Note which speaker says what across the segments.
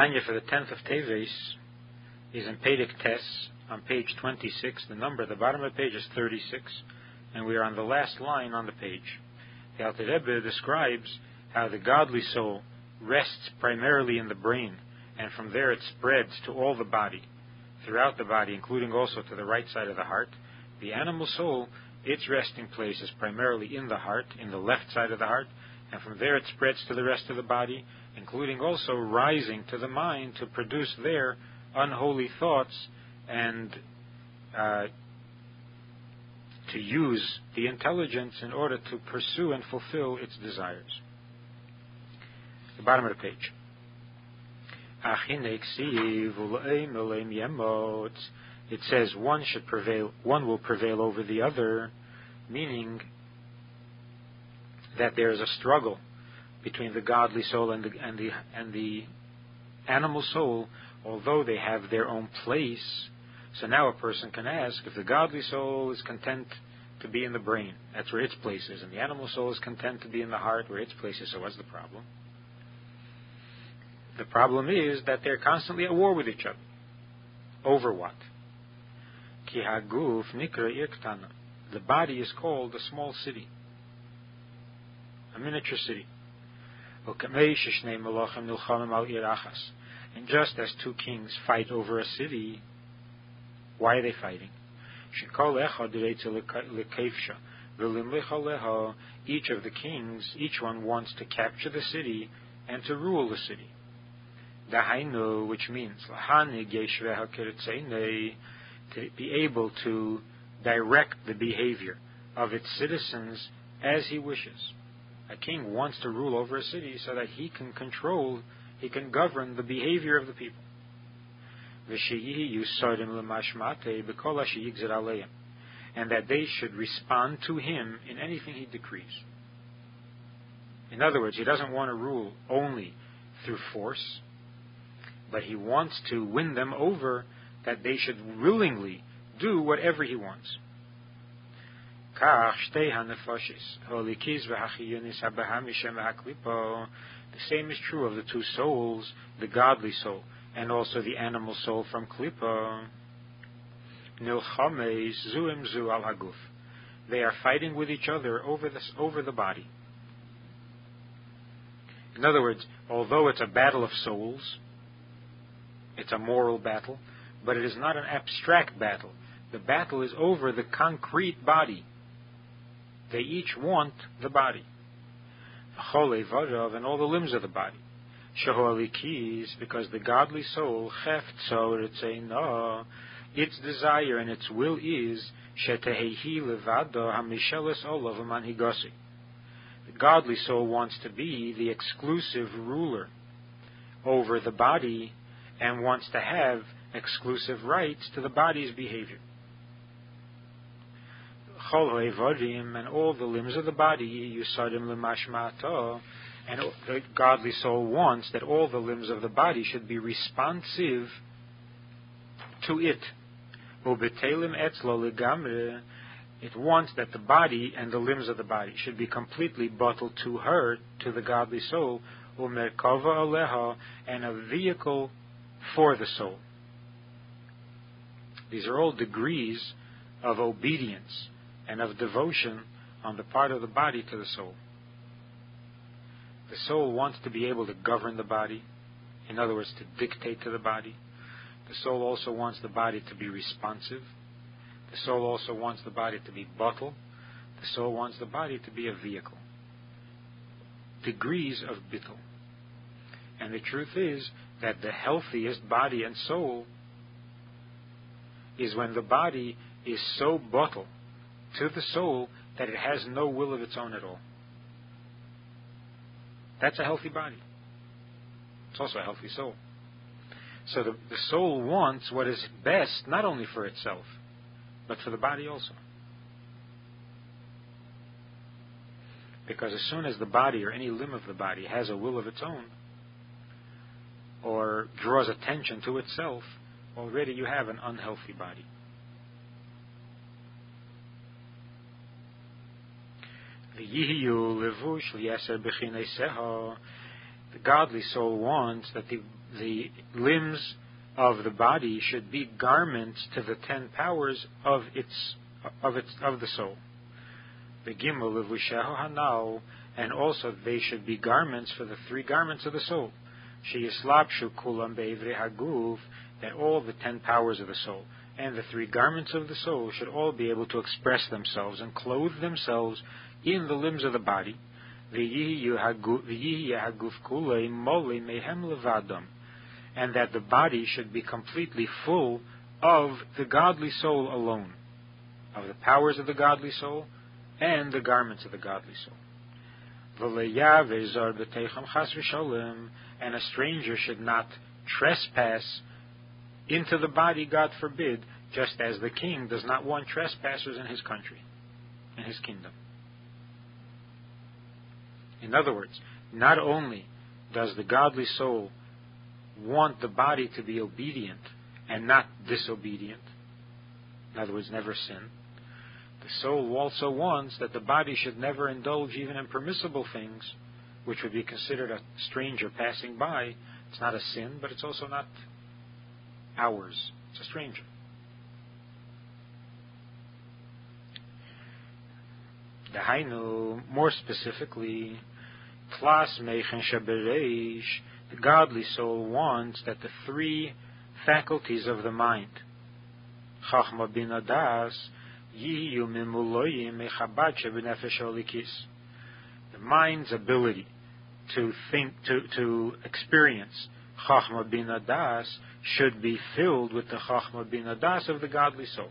Speaker 1: Tanya for the 10th of Teves is in Pedic Tes on page 26. The number at the bottom of the page is 36, and we are on the last line on the page. The Alter Rebbe describes how the godly soul rests primarily in the brain, and from there it spreads to all the body, throughout the body, including also to the right side of the heart. The animal soul, its resting place is primarily in the heart, in the left side of the heart, and from there it spreads to the rest of the body, including also rising to the mind to produce there unholy thoughts and to use the intelligence in order to pursue and fulfill its desires. The bottom of the page. It says one will prevail over the other, meaning that there is a struggle between the godly soul and the animal soul, although they have their own place. So now a person can ask, if the godly soul is content to be in the brain, that's where its place is, and the animal soul is content to be in the heart, where its place is, so what's the problem? The problem is that they're constantly at war with each other. Over what? Ki haguf nikra ir ktana. The body is called a small city, a miniature city. And just as two kings fight over a city, why are they fighting? Each of the kings, each one wants to capture the city and to rule the city. Dahainu, which means to be able to direct the behavior of its citizens as he wishes. A king wants to rule over a city so that he can govern the behavior of the people. And that they should respond to him in anything he decrees. In other words, he doesn't want to rule only through force, but he wants to win them over, that they should willingly do whatever he wants. The same is true of the two souls, the godly soul and also the animal soul from Klippa. They are fighting with each other over the body. In other words, although it's a battle of souls, it's a moral battle, but it is not an abstract battle. The battle is over the concrete body. They each want the body. And all the limbs of the body. Because the godly soul, its desire and its will is the godly soul wants to be the exclusive ruler over the body and wants to have exclusive rights to the body's behavior. And all the limbs of the body, and the godly soul wants that all the limbs of the body should be responsive to it. It wants that the body and the limbs of the body should be completely bottled to her, to the godly soul, and a vehicle for the soul. These are all degrees of obedience and of devotion on the part of the body to the soul. The soul wants to be able to govern the body, in other words, to dictate to the body. The soul also wants the body to be responsive. The soul also wants the body to be bottled. The soul wants the body to be a vehicle. Degrees of bittul. And the truth is that the healthiest body and soul is when the body is so bottled to the soul that it has no will of its own at all. That's a healthy body. It's also a healthy soul. So the soul wants what is best, not only for itself, but for the body also. Because as soon as the body or any limb of the body has a will of its own, or draws attention to itself, already you have an unhealthy body. The godly soul wants that the the limbs of the body should be garments to the 10 powers of the soul. The gimel levushehu hanal, and also they should be garments for the 3 garments of the soul. Sheyislapshu kulam beivri haguf, that all the 10 powers of the soul and the 3 garments of the soul should all be able to express themselves and clothe themselves in the limbs of the body. And that the body should be completely full of the godly soul alone, of the powers of the godly soul and the garments of the godly soul. And a stranger should not trespass into the body, God forbid, just as the king does not want trespassers in his country, in his kingdom. In other words, not only does the godly soul want the body to be obedient and not disobedient, in other words, never sin, the soul also wants that the body should never indulge even in permissible things, which would be considered a stranger passing by. It's not a sin, but it's also not ours. It's a stranger. Dahainu, more specifically, Tlas Meichen Shabereish, the godly soul wants that the 3 faculties of the mind, Chachma Bina Das, Yiyu Mimuloyim Mechabad Shebenefesh Olikis, the mind's ability to think, to experience Chachma Bina Das should be filled with the Chachma Bina Das of the godly soul.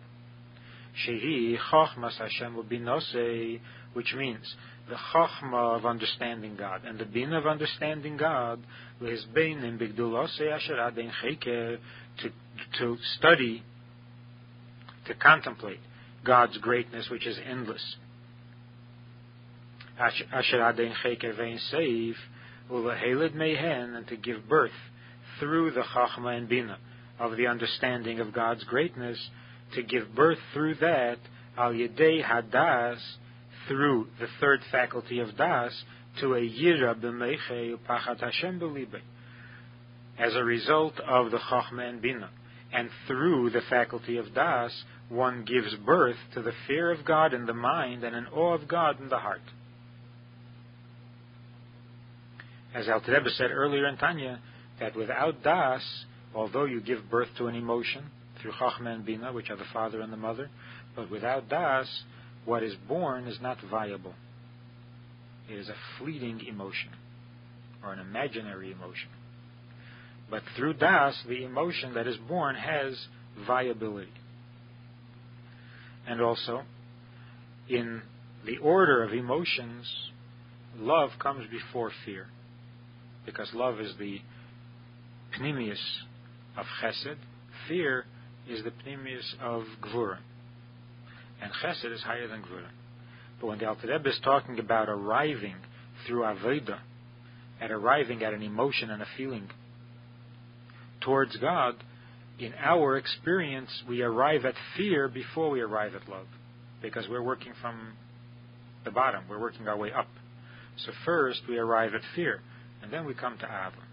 Speaker 1: Shehi Chachmas Hashem Ubinosei, which means the Chachma of understanding God and the Bina of understanding God, to study, to contemplate God's greatness, which is endless. And to give birth through the Chachma and Bina of the understanding of God's greatness, to give birth through that, al yedei hadas, through the 3rd faculty of das, to a yira b'meichei upachat Hashem b'libei, as a result of the Chachma and Bina, and through the faculty of das, one gives birth to the fear of God in the mind and an awe of God in the heart. As Alter Rebbe said earlier in Tanya, that without das, although you give birth to an emotion through Chachma and Bina, which are the father and the mother, but without das, what is born is not viable. It is a fleeting emotion, or an imaginary emotion. But through das, the emotion that is born has viability. And also, in the order of emotions, love comes before fear, because love is the pnimius of chesed, fear is the pnimius of gvura. And chesed is higher than gvura. But when the Alter Rebbe is talking about arriving through avodah, at arriving at an emotion and a feeling towards God, in our experience, we arrive at fear before we arrive at love, because we're working from the bottom. We're working our way up. So first we arrive at fear, and then we come to Ava.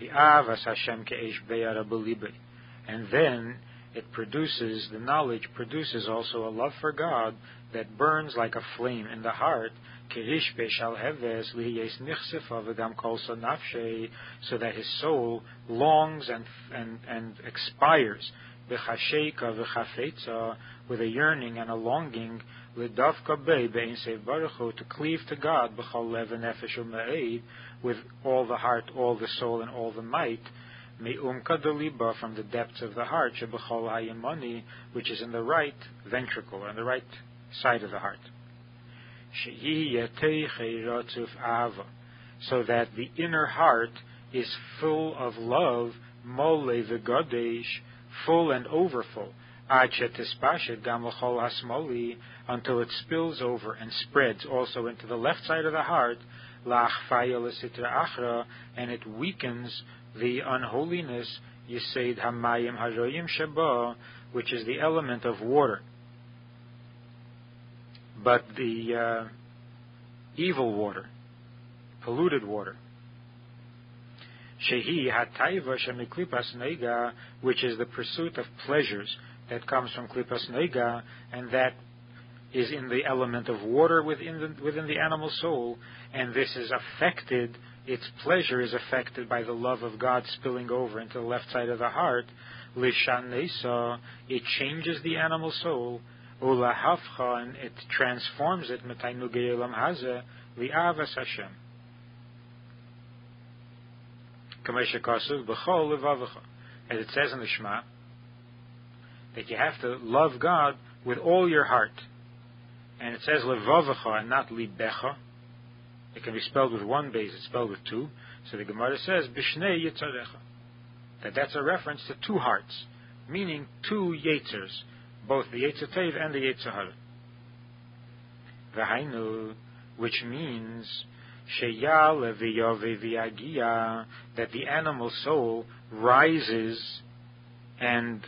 Speaker 1: The Avas Hashem ke'esh be'ara b'libei. And then it produces, the knowledge produces also a love for God that burns like a flame in the heart, so that his soul longs and expires with a yearning and a longing to cleave to God with all the heart, all the soul, and all the might, from the depths of the heart, which is in the right ventricle, on the right side of the heart. So that the inner heart is full of love, full and overfull, until it spills over and spreads also into the left side of the heart, and it weakens the unholiness, Yesed Hamayim Haroyim Sheba, which is the element of water. But the evil water, polluted water, Shehi hataiva shemiklipas neiga, which is the pursuit of pleasures that comes from klipas neiga, and that is in the element of water within the animal soul, and this is affected, its pleasure is affected by the love of God spilling over into the left side of the heart. Lishanesa, it changes the animal soul, ulahafcha, and it transforms it, metainuge elam haze, li'avas Hashem. As it says in the Shema, that you have to love God with all your heart. And it says levavacha and not libecha. It can be spelled with one base, it's spelled with two. So the Gemara says, Bishnei Yitzarecha. That's a reference to two hearts, meaning two Yetzers, both the Yetzer Tev and the Yetzer Hara. V'hainu, which means Sheyale v'yove v'yagia, that the animal soul rises and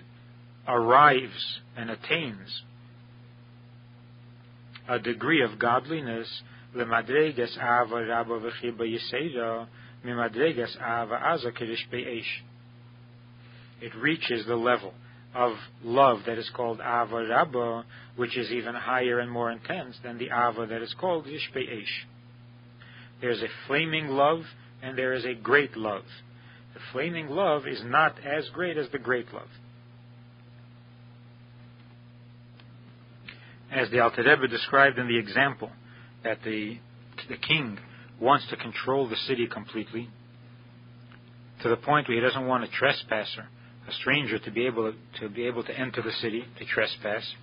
Speaker 1: arrives and attains a degree of godliness, lemadregas ava rabba v'chiba yisera, mimadregas ava aza kirish be'esh. It reaches the level of love that is called ava rabba, which is even higher and more intense than the ava that is called ish be'esh. There is a flaming love and there is a great love. The flaming love is not as great as the great love. As the Alter Rebbe described in the example, that the king wants to control the city completely, to the point where he doesn't want a trespasser, a stranger, to be able to enter the city, to trespass.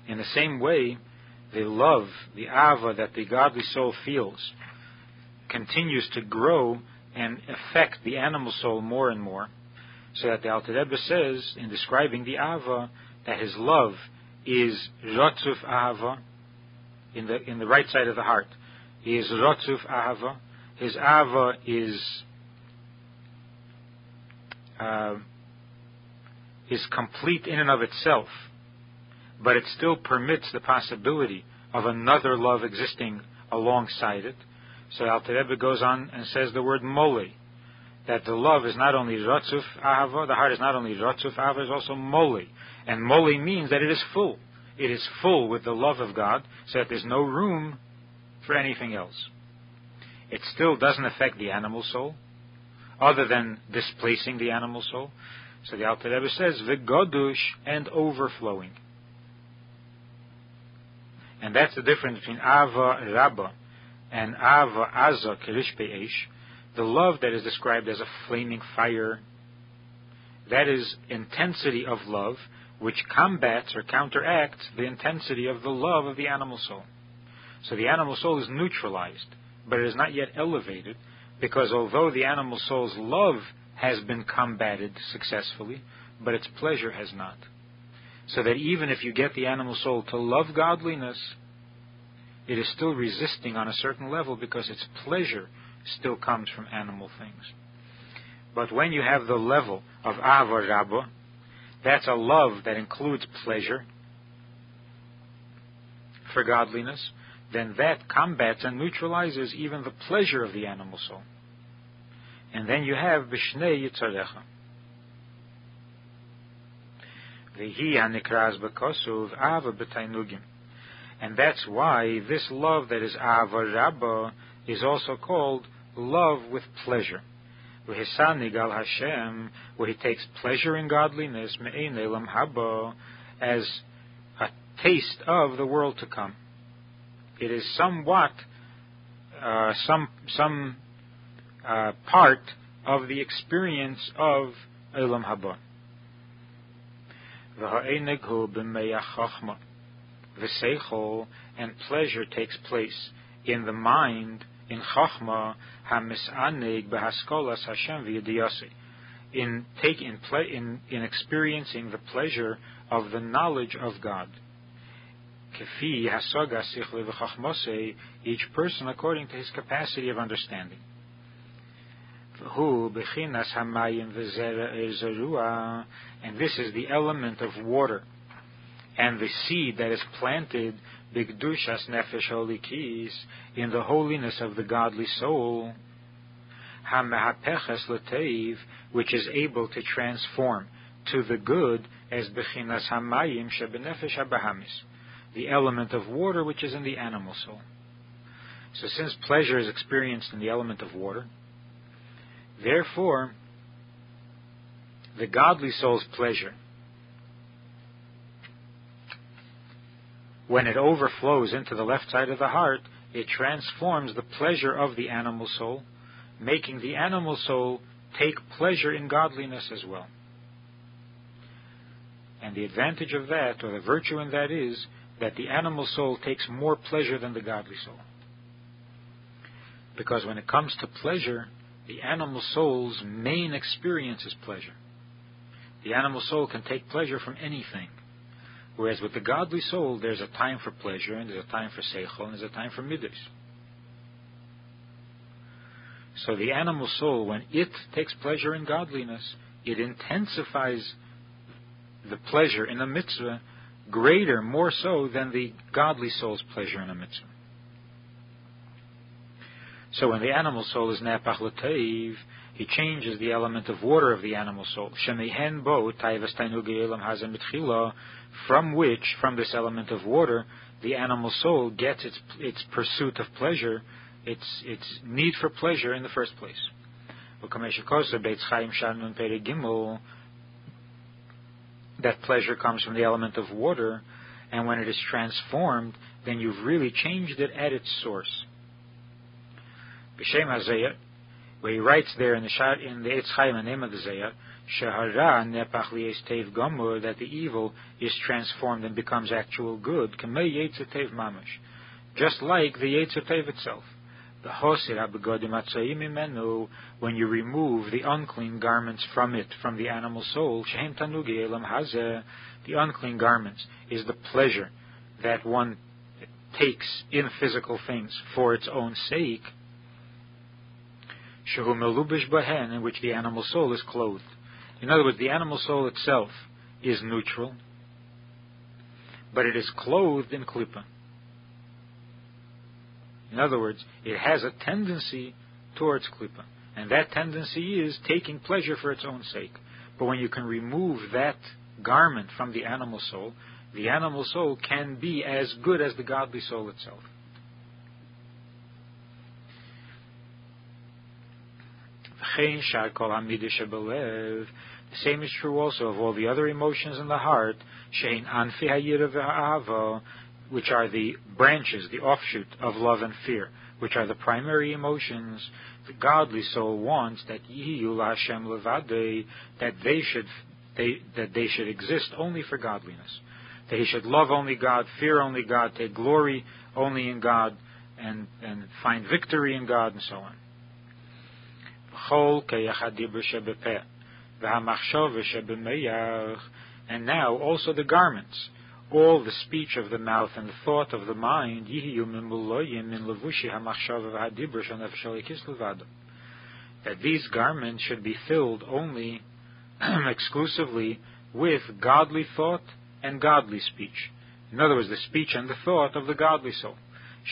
Speaker 1: In the same way, the love, the ava that the godly soul feels, continues to grow and affect the animal soul more and more, so that the Alter Rebbe says, in describing the ava, that his love is rotzuf ahava, in the right side of the heart. He is rotzuf ahava. His ahava is complete in and of itself, but it still permits the possibility of another love existing alongside it. So Alter Rebbe goes on and says the word mole, that the love is not only rotzuf ahava, the heart is not only rotzuf ahava, it's also mole. And mole means that it is full. It is full with the love of God, so that there's no room for anything else. It still doesn't affect the animal soul, other than displacing the animal soul. So the Alter Rebbe says, v'godush, and overflowing. And that's the difference between ava rabba and ava aza kirish be'esh. The love that is described as a flaming fire, that is intensity of love, which combats or counteracts the intensity of the love of the animal soul. So the animal soul is neutralized, but it is not yet elevated, because although the animal soul's love has been combated successfully, but its pleasure has not. So that even if you get the animal soul to love godliness, it is still resisting on a certain level, because its pleasure still comes from animal things. But when you have the level of Ava Rabba, that's a love that includes pleasure for godliness, then that combats and neutralizes even the pleasure of the animal soul. And then you have Bishnei Yitzarecha. V'hi hanikraz b'kosuv Ava b'tainugim. And that's why this love that is Ava Rabba is also called love with pleasure. V'hisanig al Hashem, where he takes pleasure in godliness, me'ein elam haba, as a taste of the world to come. It is somewhat some part of the experience of elam haba. V'ha'eneg hu b'meyach chachma v'seichol, and pleasure takes place in the mind, in chachma, hamisaneg b'haskolas Hashem v'yediyasi, in experiencing the pleasure of the knowledge of God. Kefi hasaga sichle v'chachmose, each person according to his capacity of understanding. V'hu b'chinas hamayim v'zera ezerua, and this is the element of water and the seed that is planted b'gdushas nefesh holikis, in the holiness of the godly soul. hamahapeches l'teiv, which is able to transform to the good, as bechinas hamayim shebenefesh habahamis, the element of water which is in the animal soul. So since pleasure is experienced in the element of water, therefore the godly soul's pleasure, when it overflows into the left side of the heart, it transforms the pleasure of the animal soul, making the animal soul take pleasure in godliness as well. And the advantage of that, or the virtue in that, is that the animal soul takes more pleasure than the godly soul. Because when it comes to pleasure, the animal soul's main experience is pleasure. The animal soul can take pleasure from anything. Whereas with the godly soul, there's a time for pleasure, and there's a time for seichel, and there's a time for midas. So the animal soul, when it takes pleasure in godliness, it intensifies the pleasure in a mitzvah greater, more so than the godly soul's pleasure in a mitzvah. So when the animal soul is nepach l'teiv, he changes the element of water of the animal soul. Shemehen bo taivas tainugei elam hazeh mitchila, from this element of water, the animal soul gets its pursuit of pleasure, its need for pleasure in the first place. That pleasure comes from the element of water, and when it is transformed, then you've really changed it at its source. B'shem HaZayat, where he writes there in the Eitz Chaim, the name of the Zayat, Shehara nepach li'es tev gomur, that the evil is transformed and becomes actual good, k'mei yetzer tev mamash, just like the yetzer tev itself. The hosir habegodim atzayim imenu, when you remove the unclean garments from it, from the animal soul, shehem tanugi elam hazeh, the unclean garments is the pleasure that one takes in physical things for its own sake, shehu melubish bahen, in which the animal soul is clothed. In other words, the animal soul itself is neutral, but it is clothed in klipa. In other words, it has a tendency towards klipa, and that tendency is taking pleasure for its own sake. But when you can remove that garment from the animal soul can be as good as the godly soul itself. The same is true also of all the other emotions in the heart, which are the branches, the offshoot of love and fear, which are the primary emotions. The godly soul wants that they should exist only for godliness, that he should love only God, fear only God, take glory only in God, and find victory in God, and so on. And now also the garments, all the speech of the mouth and the thought of the mind, that these garments should be filled only exclusively with godly thought and godly speech. In other words, the speech and the thought of the godly soul.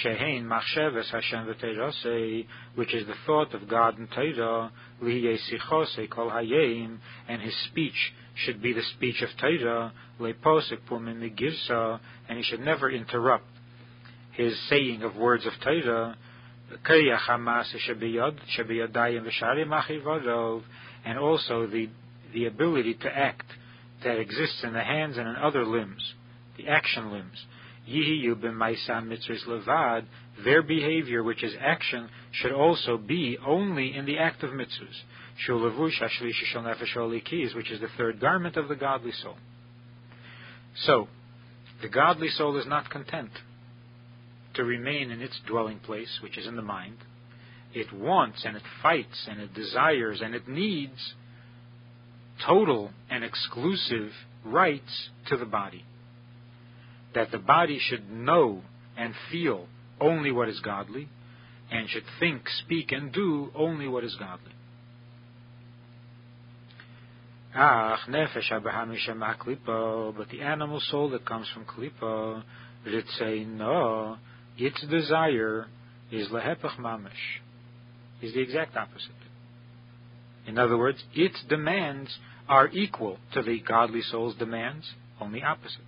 Speaker 1: Shehein machsheves Hashem v'teirasei, which is the thought of God and Torah, lihiyei sichosei kol hayim, and his speech should be the speech of Torah, leposek pumin migirsa, and he should never interrupt his saying of words of Torah, and also the ability to act that exists in the hands and in other limbs, the action limbs. Their behavior, which is action, should also be only in the act of mitzvahs, which is the third garment of the godly soul. So, the godly soul is not content to remain in its dwelling place, which is in the mind. It wants and it fights and it desires and it needs total and exclusive rights to the body. That the body should know and feel only what is godly, and should think, speak, and do only what is godly. But the animal soul that comes from klipa, no, its desire is lehepach mamish, is the exact opposite. In other words, its demands are equal to the godly soul's demands, only opposite.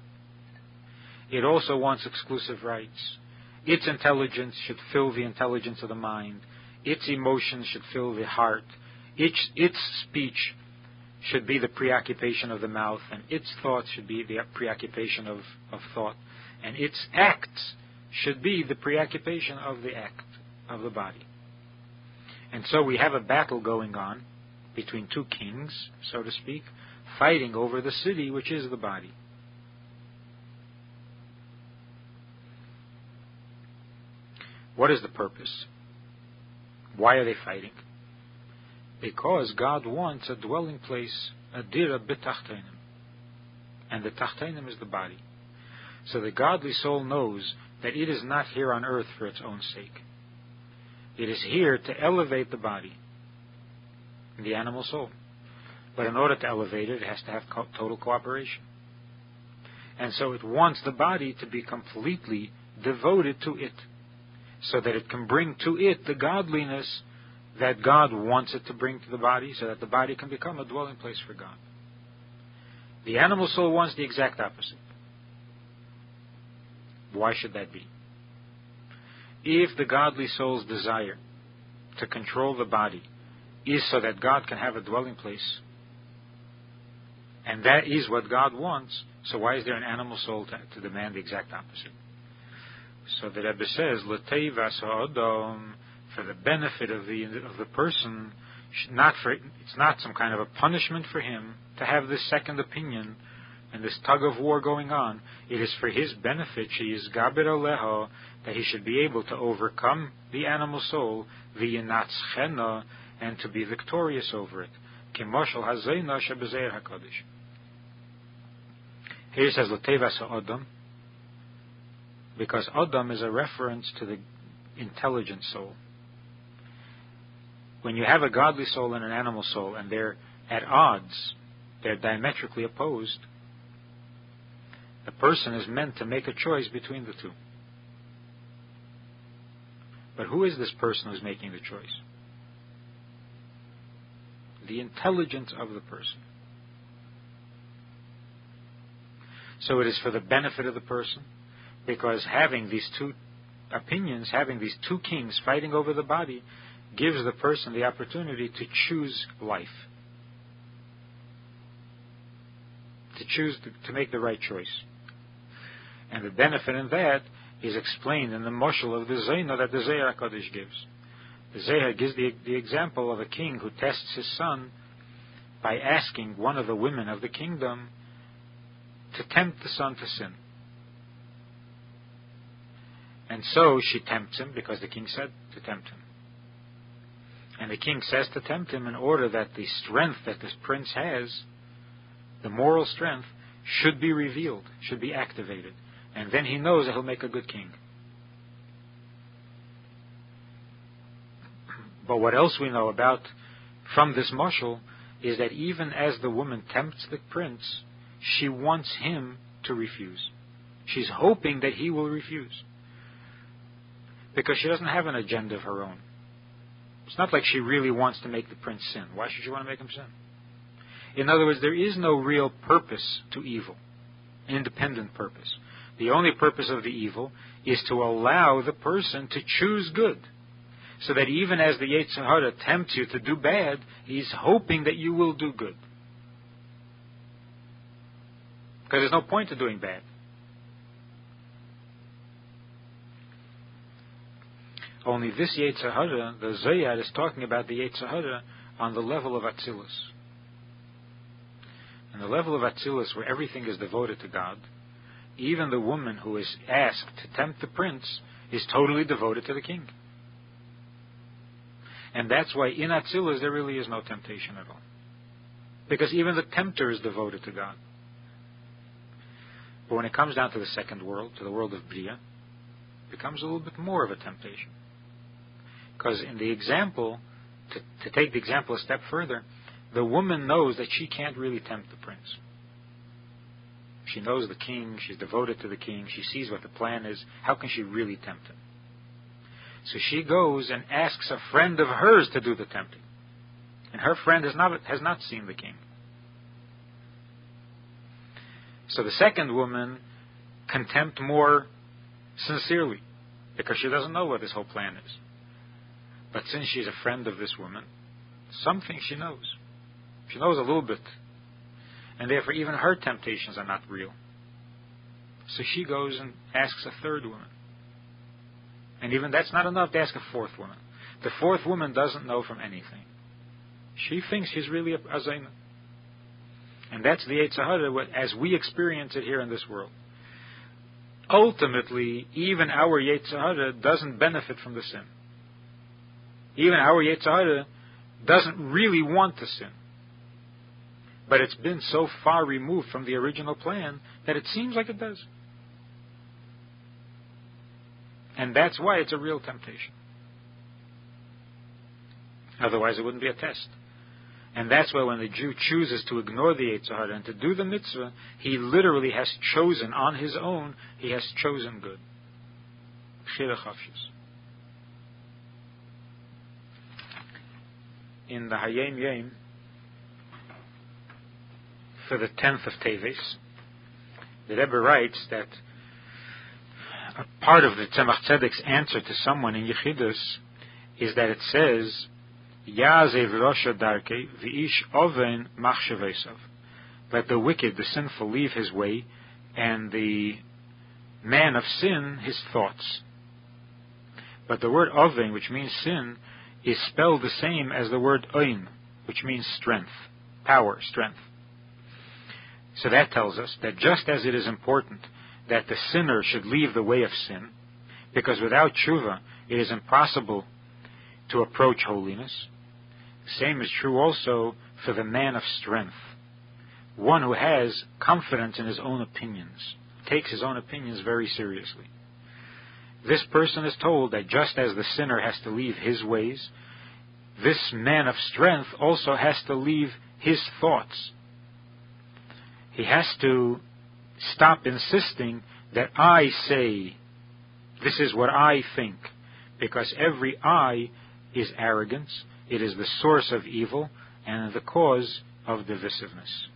Speaker 1: It also wants exclusive rights. Its intelligence should fill the intelligence of the mind. Its emotions should fill the heart. Its speech should be the preoccupation of the mouth, and its thoughts should be the preoccupation of thought. And its acts should be the preoccupation of the act of the body. And so we have a battle going on between two kings, so to speak, fighting over the city, which is the body. What is the purpose? Why are they fighting? Because God wants a dwelling place, a dira b'tachtainim. And the tachtainim is the body. So the godly soul knows that it is not here on earth for its own sake. It is here to elevate the body, the animal soul. But in order to elevate it, it has to have total cooperation. And so it wants the body to be completely devoted to it, so that it can bring to it the godliness that God wants it to bring to the body, so that the body can become a dwelling place for God. The animal soul wants the exact opposite. Why should that be? If the godly soul's desire to control the body is so that God can have a dwelling place, and that is what God wants, so why is there an animal soul to demand the exact opposite? So the Rebbe says, Teves ha'adam, for the benefit of the person, it's not some kind of a punishment for him to have this second opinion and this tug of war going on. It is for his benefit, she is gaber aleha, that he should be able to overcome the animal soul, v'yinatzchena, and to be victorious over it. Kimoshel hazayna shebezeir hakadosh. Here it says Teves ha'adam, because Adam is a reference to the intelligent soul. When you have a godly soul and an animal soul, and they're at odds, they're diametrically opposed, the person is meant to make a choice between the two. But who is this person who's making the choice? The intelligence of the person. So it is for the benefit of the person, because having these two opinions, having these two kings fighting over the body, gives the person the opportunity to choose life, to choose to make the right choice. And the benefit in that is explained in the moshel of the Zayna that the Zohar HaKadosh gives. The Zohar gives the example of a king who tests his son by asking one of the women of the kingdom to tempt the son to sin. And so she tempts him because the king said to tempt him. And the king says to tempt him in order that the strength that this prince has, the moral strength, should be revealed, should be activated. And then he knows that he'll make a good king. But what else we know about from this mashal is that even as the woman tempts the prince, she wants him to refuse. She's hoping that he will refuse, because she doesn't have an agenda of her own. It's not like she really wants to make the prince sin. Why should she want to make him sin? In other words, there is no real purpose to evil, independent purpose. The only purpose of the evil is to allow the person to choose good, so that even as the Yetzer Hara tempts you to do bad, he's hoping that you will do good. Because there's no point to doing bad. Only this Yetzer Hara, the Zohar is talking about the Yetzer Hara on the level of Atzilus. On the level of Atzilus, where everything is devoted to God, even the woman who is asked to tempt the prince is totally devoted to the king. And that's why in Atzilus there really is no temptation at all. Because even the tempter is devoted to God. But when it comes down to the second world, to the world of Bria, it becomes a little bit more of a temptation. Because in the example, to take the example a step further, the woman knows that she can't really tempt the prince. She knows the king, she's devoted to the king, she sees what the plan is. How can she really tempt him? So she goes and asks a friend of hers to do the tempting. And her friend has not seen the king. So the second woman contempt more sincerely, because she doesn't know what this whole plan is. But since she's a friend of this woman, something she knows. She knows a little bit. And therefore even her temptations are not real. So she goes and asks a third woman. And even that's not enough to ask a fourth woman. The fourth woman doesn't know from anything. She thinks she's really a Zayna. And that's the Yetzer Hara as we experience it here in this world. Ultimately, even our Yetzer Hara doesn't benefit from the sin. Even our Yetzer Hara doesn't really want to sin. But it's been so far removed from the original plan that it seems like it does. And that's why it's a real temptation. Otherwise it wouldn't be a test. And that's why when the Jew chooses to ignore the Yetzer Hara and to do the mitzvah, he literally has chosen on his own, he has chosen good. In the Hayom Yom, for the 10th of Teves, the Rebbe writes that a part of the Tzemach Tzedek's answer to someone in Yechidus is that it says, Yazev Rosha Darkei v'ish oven machshavesav. Let the wicked, the sinful, leave his way, and the man of sin his thoughts. But the word oven, which means sin, is spelled the same as the word oin, which means strength, power, strength. So that tells us that just as it is important that the sinner should leave the way of sin, because without tshuva it is impossible to approach holiness, the same is true also for the man of strength, one who has confidence in his own opinions, takes his own opinions very seriously. This person is told that just as the sinner has to leave his ways, this man of strength also has to leave his thoughts. He has to stop insisting that I say, this is what I think, because every I is arrogance, it is the source of evil and the cause of divisiveness.